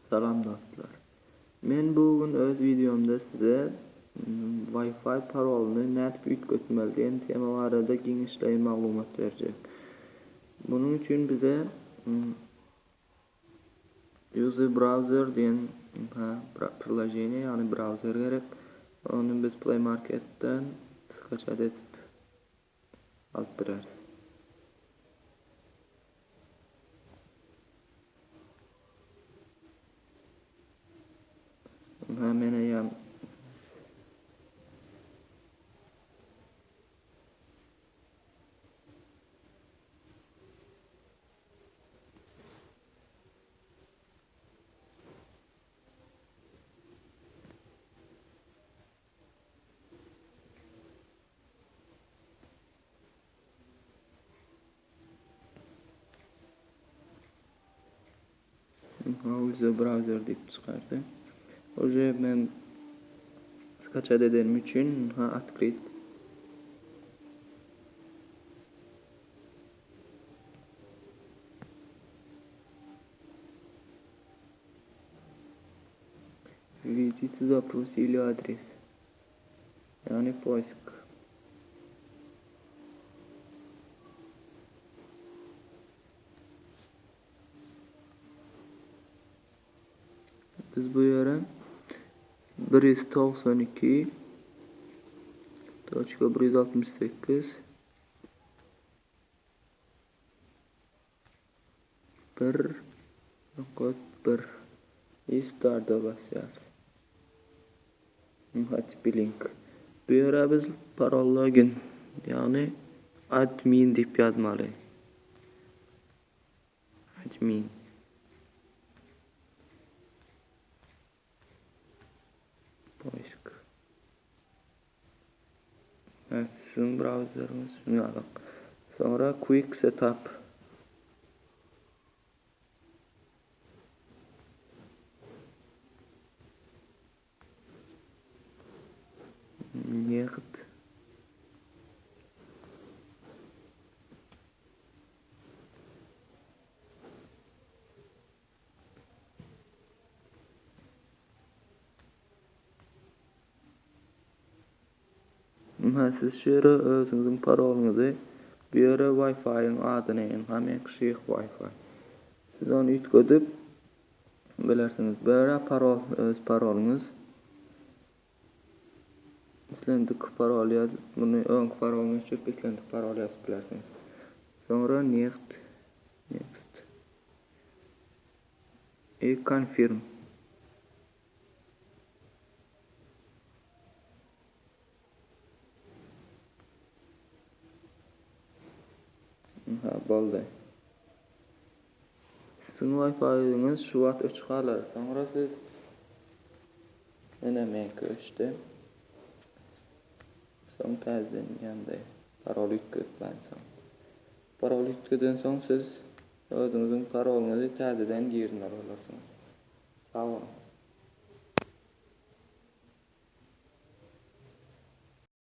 Salam do'stlar. Men bugun o'z videomda sizga Wi-Fi parolini natib yutqazmalı degan tema barada kengashli ma'lumot bereceğim. Bunun için bize user browser degan приложение, yani browser gerek. Onu biz Play Market'ten skачать etip alıp bereriz. Hemen ayam user browser deyip çıkardı. Уже ben skачать ederim için открыть. Введите запрос или адрес. Yani поиск. Biz bu yere 192.168 1.1 start'a basıyoruz. Açıp bir link. Bu yere biz parol login, yani admin deyip yazmalıyız. Admin. Poisk. Evet, sizin browser'ınız şunu alalım. Sonra quick setup. Нет. Siz şu yere özünüzün parolunuzu, bu yere Wi-Fi'nin adını yiyin. Hemen kişilik Wi-Fi. Siz onu yutqazıp bilersiniz. Bu yere parol, öz parolunuz. İslendik parol yazıp, bunu ön parolunu açıp islendik parol yazıp bilersiniz. Sonra next. Confirm. Bo'ldi. Sizin Wi-Fi'niz şu vaqt o'chib qoladi. Sonra siz yana men ko'chdi. So'ng ta'zim yanday parol yutkazgan so'ng. Parol yutkazgan so'ng siz o'zingizning parolingizga ta'zidan girini olasınız. Sağ olun.